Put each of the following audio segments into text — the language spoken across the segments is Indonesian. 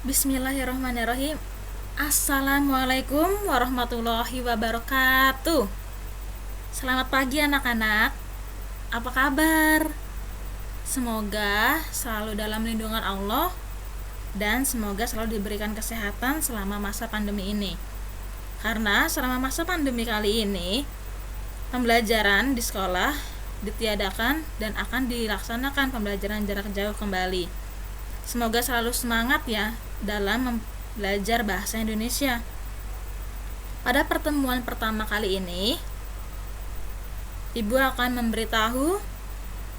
Bismillahirrahmanirrahim. Assalamualaikum warahmatullahi wabarakatuh. Selamat pagi anak-anak. Apa kabar? Semoga selalu dalam lindungan Allah dan semoga selalu diberikan kesehatan selama masa pandemi ini. Karena selama masa pandemi kali ini pembelajaran di sekolah ditiadakan dan akan dilaksanakan pembelajaran jarak jauh kembali. Semoga selalu semangat ya dalam belajar bahasa Indonesia. Pada pertemuan pertama kali ini, Ibu akan memberitahu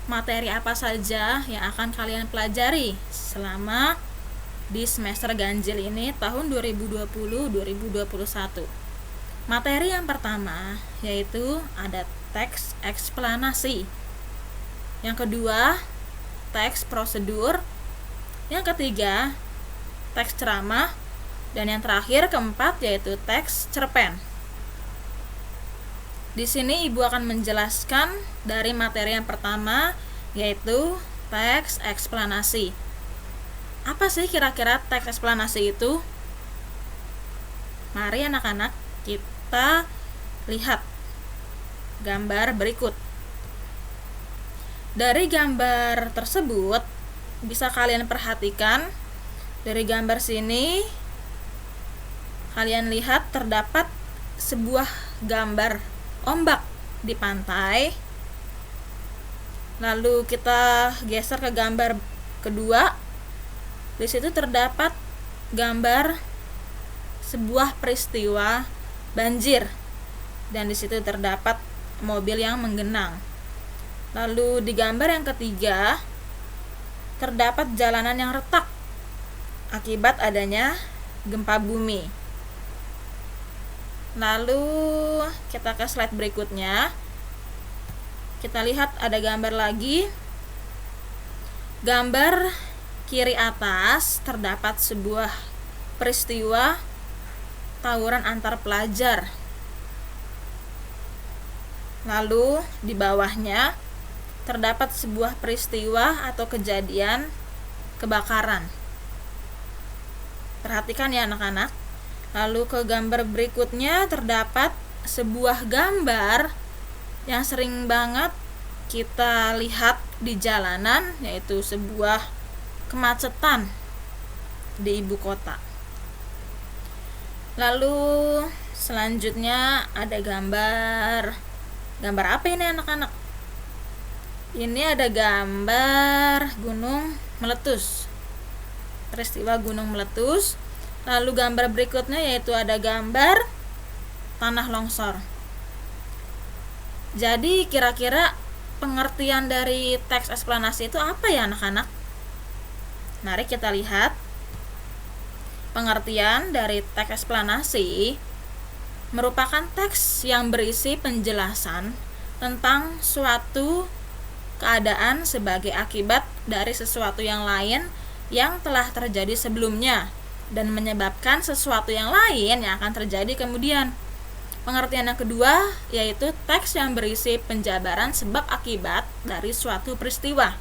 materi apa saja yang akan kalian pelajari selama di semester ganjil ini tahun 2020-2021. Materi yang pertama yaitu ada teks eksplanasi. Yang kedua, teks prosedur. Yang ketiga, teks ceramah. Dan yang terakhir, keempat, yaitu teks cerpen. Di sini Ibu akan menjelaskan dari materi yang pertama, yaitu teks eksplanasi. Apa sih kira-kira teks eksplanasi itu? Mari anak-anak kita lihat gambar berikut. Dari gambar tersebut bisa kalian perhatikan, dari gambar sini kalian lihat terdapat sebuah gambar ombak di pantai. Lalu kita geser ke gambar kedua. Di situ terdapat gambar sebuah peristiwa banjir dan di situ terdapat mobil yang menggenang. Lalu di gambar yang ketiga terdapat jalanan yang retak akibat adanya gempa bumi. Lalu kita ke slide berikutnya. Kita lihat ada gambar lagi. Gambar kiri atas terdapat sebuah peristiwa tawuran antar pelajar. Lalu di bawahnya terdapat sebuah peristiwa atau kejadian kebakaran. Perhatikan ya anak-anak. Lalu ke gambar berikutnya terdapat sebuah gambar yang sering banget kita lihat di jalanan, yaitu sebuah kemacetan di ibu kota. Lalu selanjutnya ada gambar apa ini anak-anak? Ini ada gambar gunung meletus, peristiwa gunung meletus. Lalu gambar berikutnya yaitu ada gambar tanah longsor. Jadi kira-kira pengertian dari teks eksplanasi itu apa ya anak-anak? Mari kita lihat. Pengertian dari teks eksplanasi merupakan teks yang berisi penjelasan tentang suatu keadaan sebagai akibat dari sesuatu yang lain yang telah terjadi sebelumnya dan menyebabkan sesuatu yang lain yang akan terjadi kemudian. Pengertian yang kedua yaitu teks yang berisi penjabaran sebab akibat dari suatu peristiwa.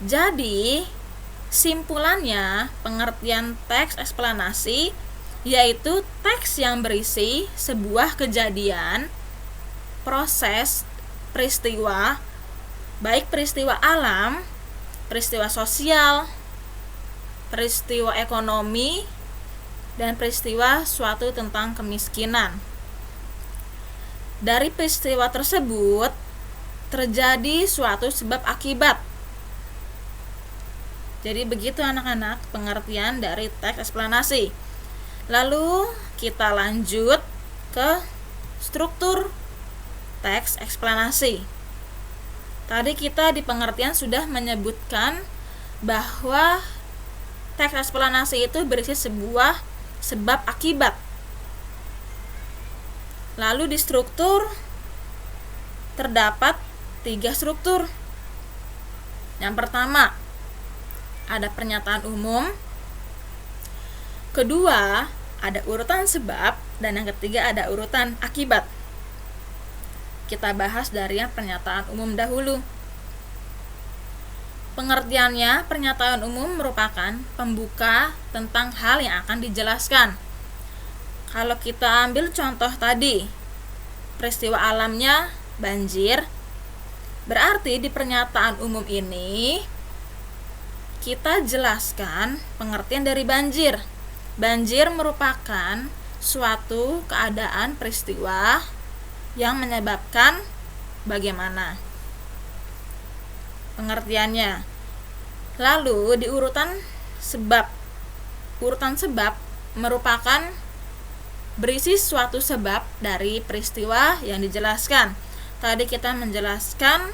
Jadi, simpulannya pengertian teks eksplanasi yaitu teks yang berisi sebuah kejadian, proses, peristiwa, baik peristiwa alam, peristiwa sosial, peristiwa ekonomi, dan peristiwa suatu tentang kemiskinan. Dari peristiwa tersebut terjadi suatu sebab akibat. Jadi begitu anak-anak pengertian dari teks eksplanasi. Lalu kita lanjut ke struktur teks eksplanasi. Tadi kita di pengertian sudah menyebutkan bahwa teks eksplanasi itu berisi sebuah sebab akibat. Lalu di struktur terdapat 3 struktur. Yang pertama ada pernyataan umum. Kedua ada urutan sebab dan yang ketiga ada urutan akibat. Kita bahas dari yang pernyataan umum dahulu. Pengertiannya, pernyataan umum merupakan pembuka tentang hal yang akan dijelaskan. Kalau kita ambil contoh tadi, peristiwa alamnya banjir, berarti di pernyataan umum ini kita jelaskan pengertian dari banjir. Banjir merupakan suatu keadaan peristiwa yang menyebabkan bagaimana pengertiannya. Lalu di urutan sebab merupakan berisi suatu sebab dari peristiwa yang dijelaskan. Tadi kita menjelaskan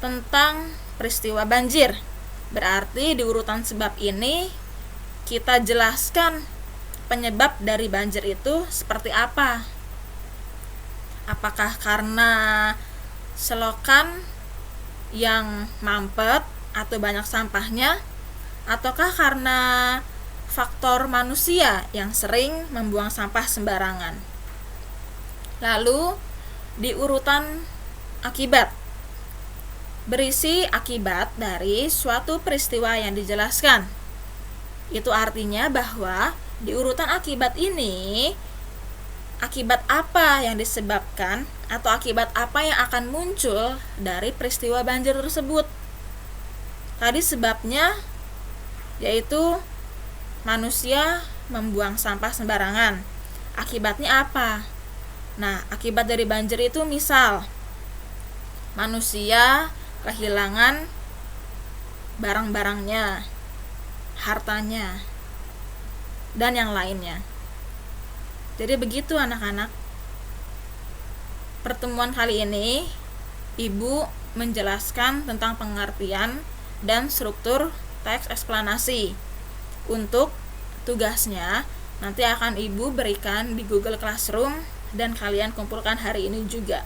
tentang peristiwa banjir, berarti di urutan sebab ini kita jelaskan penyebab dari banjir itu seperti apa. Apakah karena selokan yang mampet atau banyak sampahnya, ataukah karena faktor manusia yang sering membuang sampah sembarangan. Lalu di urutan akibat, berisi akibat dari suatu peristiwa yang dijelaskan. Itu artinya bahwa di urutan akibat ini, akibat apa yang disebabkan atau akibat apa yang akan muncul dari peristiwa banjir tersebut. Tadi sebabnya yaitu manusia membuang sampah sembarangan. Akibatnya apa? Nah, akibat dari banjir itu misal manusia kehilangan barang-barangnya, hartanya, dan yang lainnya. Jadi begitu anak-anak. Pertemuan kali ini Ibu menjelaskan tentang pengertian dan struktur teks eksplanasi. Untuk tugasnya nanti akan Ibu berikan di Google Classroom dan kalian kumpulkan hari ini juga.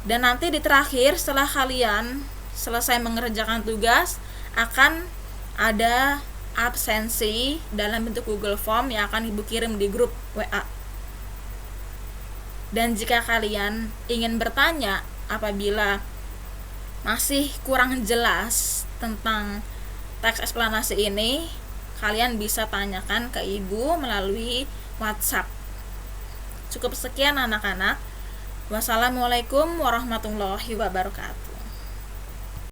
Dan nanti di terakhir setelah kalian selesai mengerjakan tugas akan ada absensi dalam bentuk Google Form yang akan Ibu kirim di grup WA. Dan jika kalian ingin bertanya apabila masih kurang jelas tentang teks eksplanasi ini, kalian bisa tanyakan ke Ibu melalui WhatsApp. Cukup sekian anak-anak. Wassalamualaikum warahmatullahi wabarakatuh.